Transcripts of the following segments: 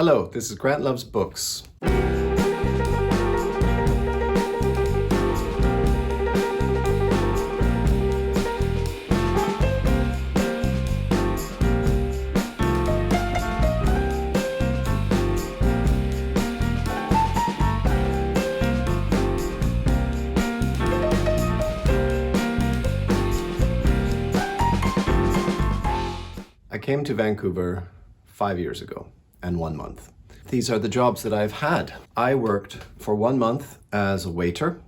Hello, this is Grant Loves Books. I came to Vancouver 5 years ago and 1 month. These are the jobs that I've had. I worked for 1 month as a waiter,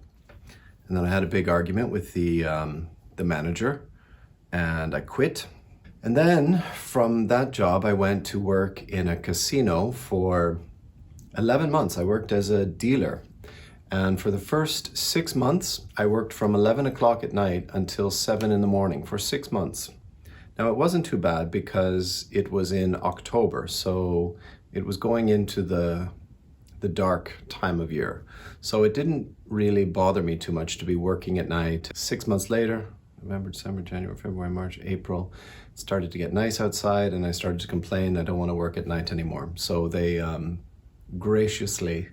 and then I had a big argument with the manager, and I quit. And then from that job, I went to work in a casino for 11 months. I worked as a dealer. And for the first 6 months, I worked from 11 o'clock at night until 7 in the morning for 6 months. Now, it wasn't too bad because it was in October, so it was going into the dark time of year. So it didn't really bother me too much to be working at night. 6 months later, November, December, January, February, March, April, it started to get nice outside and I started to complain I don't want to work at night anymore. So they graciously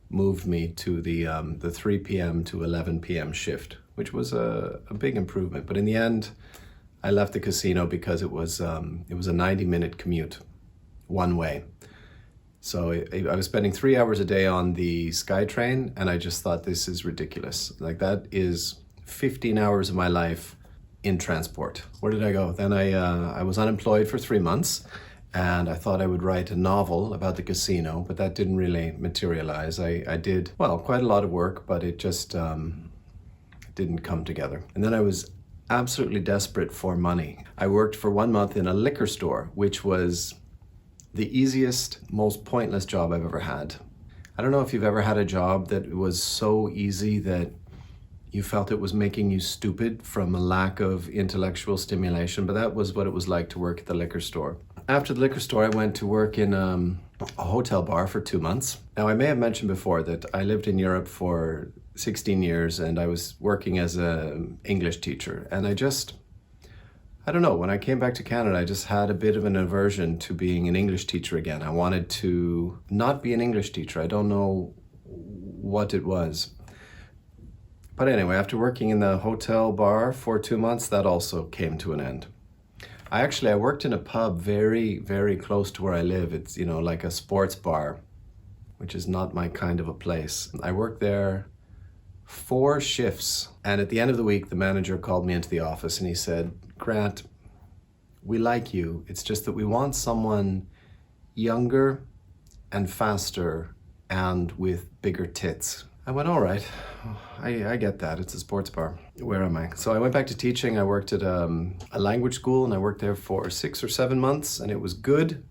moved me to the 3 p.m. to 11 p.m. shift, which was a big improvement. But in the end, I left the casino because it was a 90-minute commute, one way. So I was spending 3 hours a day on the SkyTrain, and I just thought, this is ridiculous. Like, that is 15 hours of my life in transport. Where did I go? Then I was unemployed for 3 months, and I thought I would write a novel about the casino, but that didn't really materialize. I did, well, quite a lot of work, but it just didn't come together. And then I was absolutely desperate for money. I worked for 1 month in a liquor store, which was the easiest, most pointless job I've ever had. I don't know if you've ever had a job that was so easy that you felt it was making you stupid from a lack of intellectual stimulation, but that was what it was like to work at the liquor store. After the liquor store, I went to work in a hotel bar for 2 months. Now, I may have mentioned before that I lived in Europe for 16 years and I was working as an English teacher. And I don't know, when I came back to Canada, I just had a bit of an aversion to being an English teacher again. I wanted to not be an English teacher. I don't know what it was. But anyway, after working in the hotel bar for 2 months, that also came to an end. I worked in a pub very, very close to where I live. It's, like a sports bar, which is not my kind of a place. I worked there 4 shifts. And at the end of the week, the manager called me into the office and he said, "Grant, we like you. It's just that we want someone younger and faster and with bigger tits." I went, all right, I get that. It's a sports bar. Where am I? So I went back to teaching. I worked at a language school and I worked there for 6 or 7 months and it was good.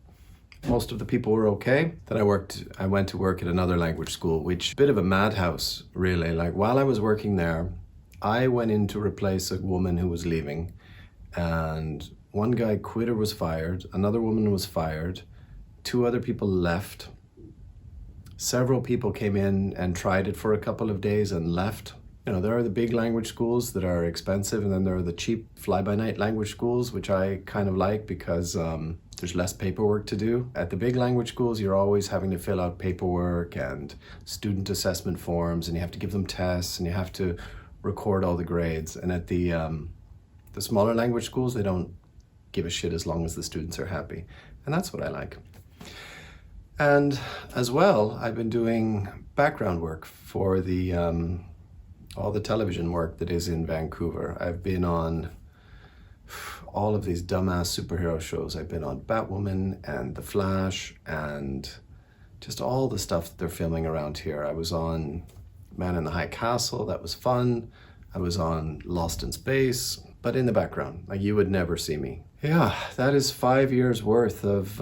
Most of the people were okay. Then I went to work at another language school, which a bit of a madhouse, really. Like, while I was working there, I went in to replace a woman who was leaving, and one guy quit or was fired, another woman was fired, 2 other people left. Several people came in and tried it for a couple of days and left. There are the big language schools that are expensive, and then there are the cheap fly-by-night language schools, which I kind of like because there's less paperwork to do. At the big language schools, you're always having to fill out paperwork and student assessment forms, and you have to give them tests, and you have to record all the grades. And at the smaller language schools, they don't give a shit as long as the students are happy. And that's what I like. And as well, I've been doing background work for all the television work that is in Vancouver. I've been on all of these dumbass superhero shows. I've been on Batwoman and The Flash and just all the stuff that they're filming around here. I was on Man in the High Castle. That was fun. I was on Lost in Space, but in the background, like, you would never see me. Yeah, that is 5 years worth of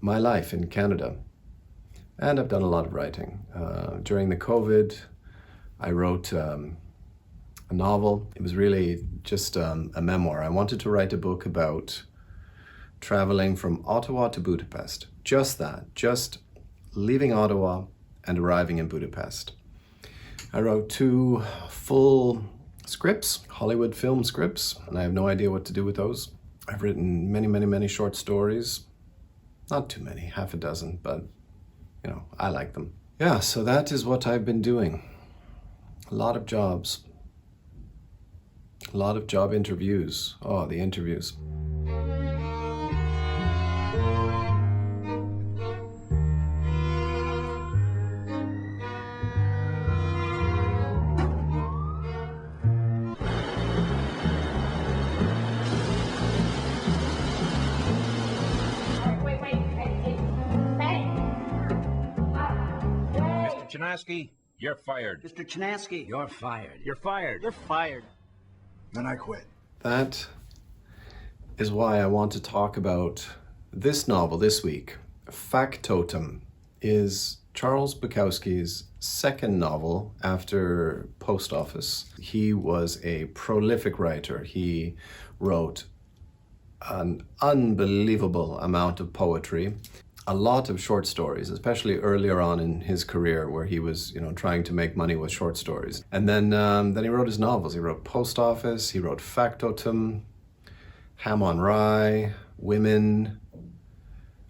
my life in Canada. And I've done a lot of writing. During the COVID, I wrote a novel. It was really just a memoir. I wanted to write a book about traveling from Ottawa to Budapest. Just that, just leaving Ottawa and arriving in Budapest. I wrote 2 full scripts, Hollywood film scripts, and I have no idea what to do with those. I've written many, many, many short stories. Not too many, half a dozen, but I like them. Yeah, so that is what I've been doing. A lot of jobs. A lot of job interviews. Oh, the interviews. Chinaski, you're fired. Mr. Chinaski, You're fired. You're fired. you're fired. Then I quit. That is why I want to talk about this novel this week. Factotum is Charles Bukowski's second novel after Post Office. He was a prolific writer. He wrote an unbelievable amount of poetry, a lot of short stories, especially earlier on in his career where he was, trying to make money with short stories. And then he wrote his novels. He wrote Post Office, he wrote Factotum, Ham on Rye, Women,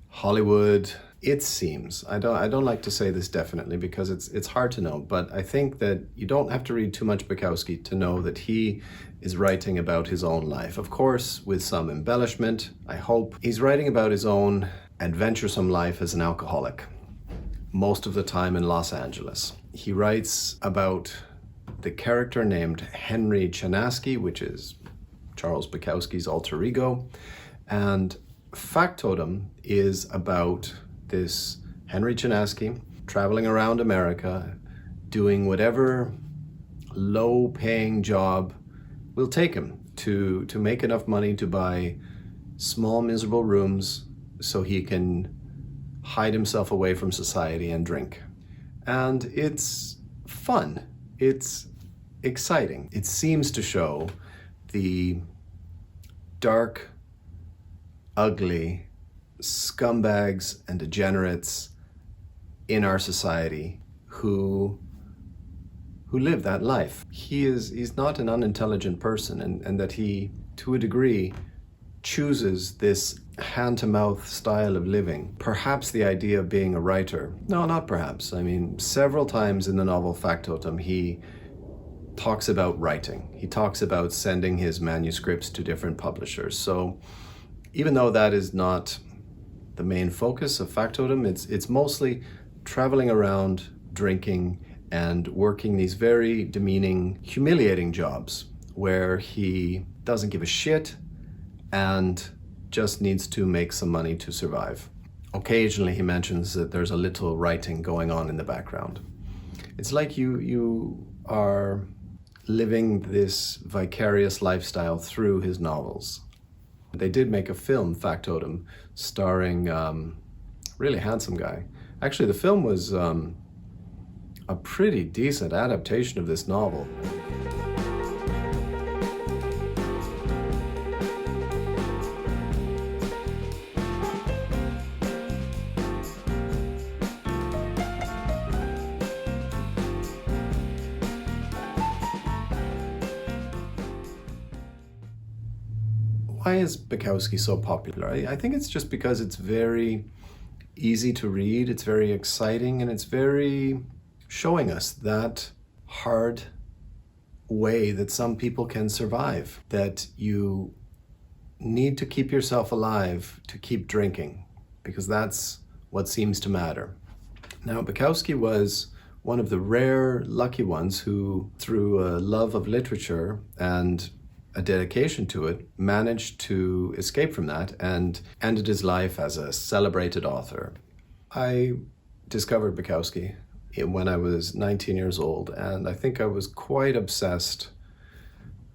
Hollywood. It seems, I don't like to say this definitely because it's hard to know, but I think that you don't have to read too much Bukowski to know that he is writing about his own life. Of course, with some embellishment, I hope. He's writing about his own adventuresome life as an alcoholic, most of the time in Los Angeles. He writes about the character named Henry Chinaski, which is Charles Bukowski's alter ego, and Factotum is about this Henry Chinaski traveling around America, doing whatever low-paying job will take him to make enough money to buy small, miserable rooms so he can hide himself away from society and drink. And it's fun. It's exciting. It seems to show the dark, ugly scumbags and degenerates in our society who live that life. He's not an unintelligent person, and that he, to a degree, chooses this hand-to-mouth style of living. Perhaps the idea of being a writer. No, not perhaps. I mean, several times in the novel Factotum, he talks about writing. He talks about sending his manuscripts to different publishers. So even though that is not the main focus of Factotum, it's mostly traveling around, drinking, and working these very demeaning, humiliating jobs where he doesn't give a shit and just needs to make some money to survive. Occasionally he mentions that there's a little writing going on in the background. It's like you are living this vicarious lifestyle through his novels. They did make a film, Factotum, starring really handsome guy. Actually, the film was a pretty decent adaptation of this novel. Why is Bukowski so popular? I think it's just because it's very easy to read, it's very exciting, and it's very showing us that hard way that some people can survive, that you need to keep yourself alive to keep drinking, because that's what seems to matter. Now, Bukowski was one of the rare lucky ones who, through a love of literature and a dedication to it, managed to escape from that and ended his life as a celebrated author. I discovered Bukowski when I was 19 years old, and I think I was quite obsessed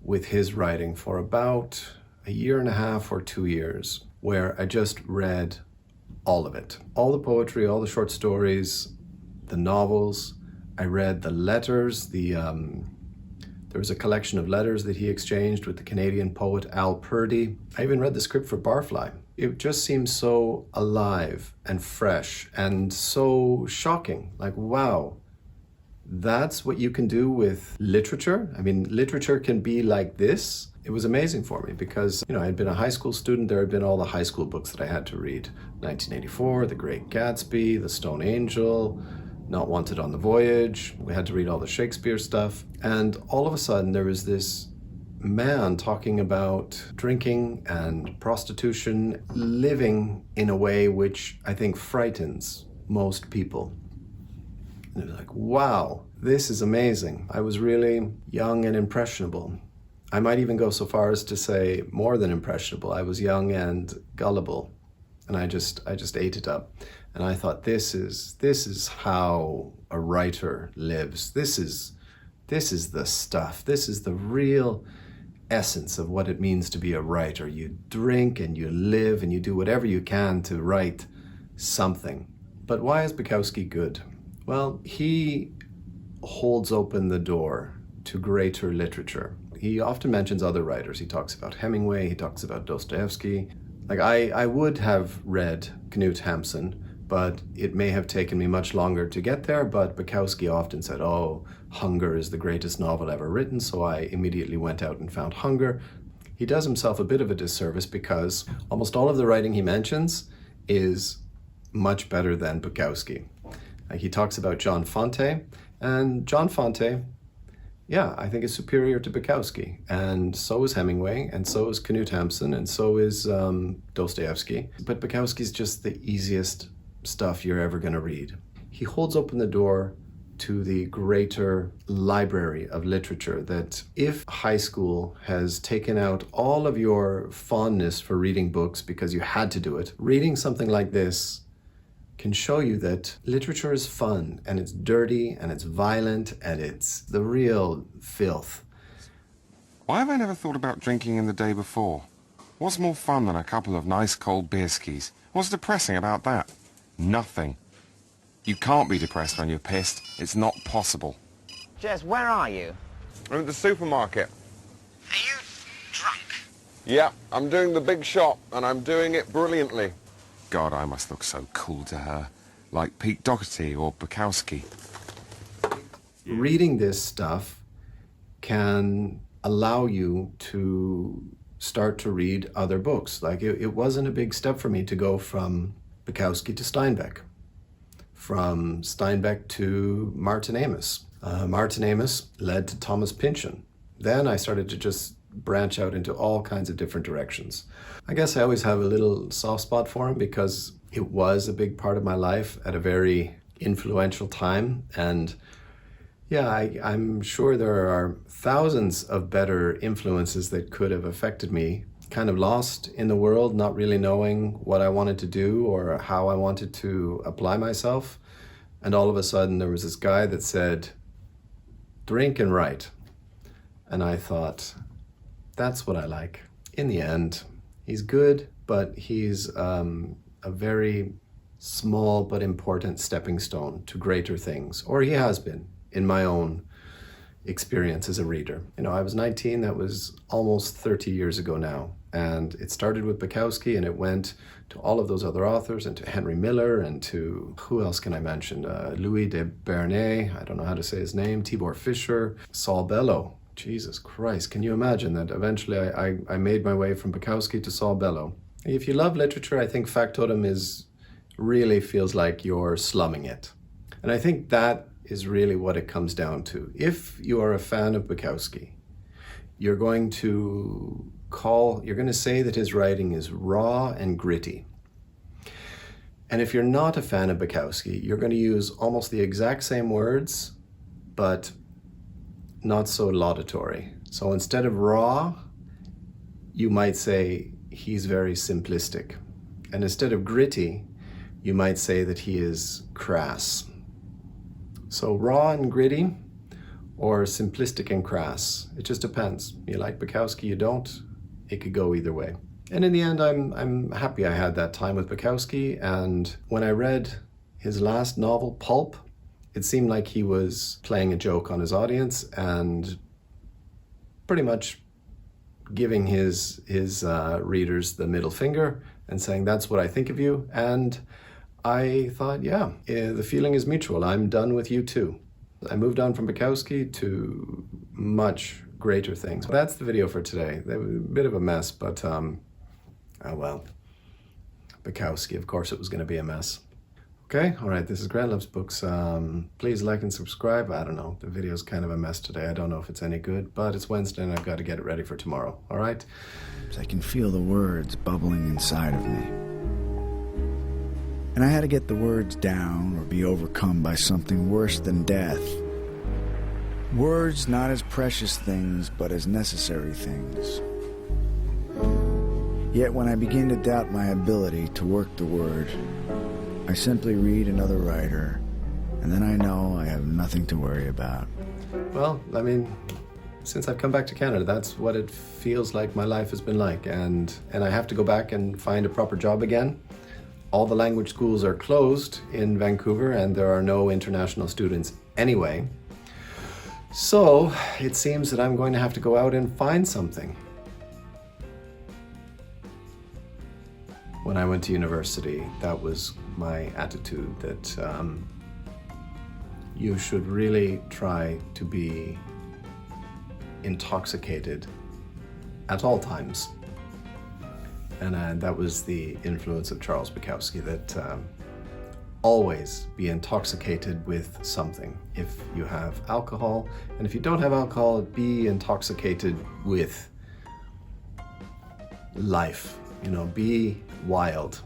with his writing for about a year and a half or 2 years, where I just read all of it. All the poetry, all the short stories, the novels. I read the letters, there was a collection of letters that he exchanged with the Canadian poet Al Purdy. I even read the script for Barfly. It just seems so alive and fresh and so shocking. Like, wow, that's what you can do with literature? I mean, literature can be like this. it was amazing for me because, I had been a high school student. There had been all the high school books that I had to read. 1984, The Great Gatsby, The Stone Angel, Not Wanted on the Voyage. We had to read all the Shakespeare stuff. And all of a sudden there was this man talking about drinking and prostitution, living in a way which I think frightens most people. And it was like, wow, this is amazing. I was really young and impressionable. I might even go so far as to say more than impressionable. I was young and gullible, and I just ate it up. And I thought, this is how a writer lives. This is the stuff. This is the real essence of what it means to be a writer. You drink and you live and you do whatever you can to write something. But why is Bukowski good? Well, he holds open the door to greater literature. He often mentions other writers. He talks about Hemingway, he talks about Dostoevsky. Like I would have read Knut Hamsun, but it may have taken me much longer to get there. But Bukowski often said, oh, Hunger is the greatest novel ever written, so I immediately went out and found Hunger. He does himself a bit of a disservice because almost all of the writing he mentions is much better than Bukowski. He talks about John Fante, and John Fante, yeah, I think is superior to Bukowski, and so is Hemingway, and so is Knut Hamsun, and so is Dostoevsky. But Bukowski's just the easiest stuff you're ever going to read. He holds open the door to the greater library of literature that if high school has taken out all of your fondness for reading books because you had to do it, reading something like this can show you that literature is fun, and it's dirty, and it's violent, and it's the real filth. Why have I never thought about drinking in the day before? What's more fun than a couple of nice cold beer skis? What's depressing about that? Nothing. You can't be depressed when you're pissed. It's not possible. Jez, where are you? I'm at the supermarket. Are you drunk? Yeah, I'm doing the big shop, and I'm doing it brilliantly. God, I must look so cool to her. Like Pete Doherty or Bukowski. Reading this stuff can allow you to start to read other books. Like it wasn't a big step for me to go from Bukowski to Steinbeck, from Steinbeck to Martin Amis. Martin Amis led to Thomas Pynchon. Then I started to just branch out into all kinds of different directions. I guess I always have a little soft spot for him because it was a big part of my life at a very influential time. And yeah, I'm sure there are thousands of better influences that could have affected me. Kind of lost in the world, not really knowing what I wanted to do or how I wanted to apply myself. And all of a sudden there was this guy that said, drink and write. And I thought, that's what I like. In the end, he's good, but he's a very small but important stepping stone to greater things, or he has been in my own experience as a reader. I was 19, that was almost 30 years ago now. And it started with Bukowski and it went to all of those other authors and to Henry Miller and to, who else can I mention? Louis de Bernay, I don't know how to say his name, Tibor Fischer, Saul Bellow. Jesus Christ, can you imagine that eventually I made my way from Bukowski to Saul Bellow. If you love literature, I think Factotum really feels like you're slumming it. And I think that is really what it comes down to. If you are a fan of Bukowski, you're going to say that his writing is raw and gritty. And if you're not a fan of Bukowski, you're going to use almost the exact same words, but not so laudatory. So instead of raw, you might say he's very simplistic. And instead of gritty, you might say that he is crass. So raw and gritty, or simplistic and crass. It just depends. You like Bukowski, you don't. It could go either way. And in the end, I'm happy I had that time with Bukowski. And when I read his last novel, Pulp, it seemed like he was playing a joke on his audience and pretty much giving his readers the middle finger and saying, that's what I think of you. And I thought, yeah, the feeling is mutual. I'm done with you too. I moved on from Bukowski to much, greater things. That's the video for today. A bit of a mess, but oh well. Bukowski, of course it was going to be a mess. Okay, all right, this is Grant Loves Books. Please like and subscribe. I don't know, the video's kind of a mess today. I don't know if it's any good, but it's Wednesday and I've got to get it ready for tomorrow, all right? I can feel the words bubbling inside of me. And I had to get the words down or be overcome by something worse than death. Words not as precious things, but as necessary things. Yet when I begin to doubt my ability to work the word, I simply read another writer, and then I know I have nothing to worry about. Well, I mean, since I've come back to Canada, that's what it feels like my life has been like, and I have to go back and find a proper job again. All the language schools are closed in Vancouver, and there are no international students anyway. So it seems that I'm going to have to go out and find something. When I went to university, that was my attitude, that you should really try to be intoxicated at all times. And that was the influence of Charles Bukowski, that always be intoxicated with something. If you have alcohol, and if you don't have alcohol, be intoxicated with life. You know, be wild.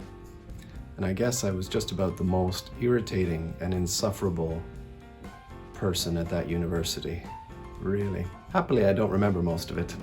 And I guess I was just about the most irritating and insufferable person at that university. Really. Happily, I don't remember most of it.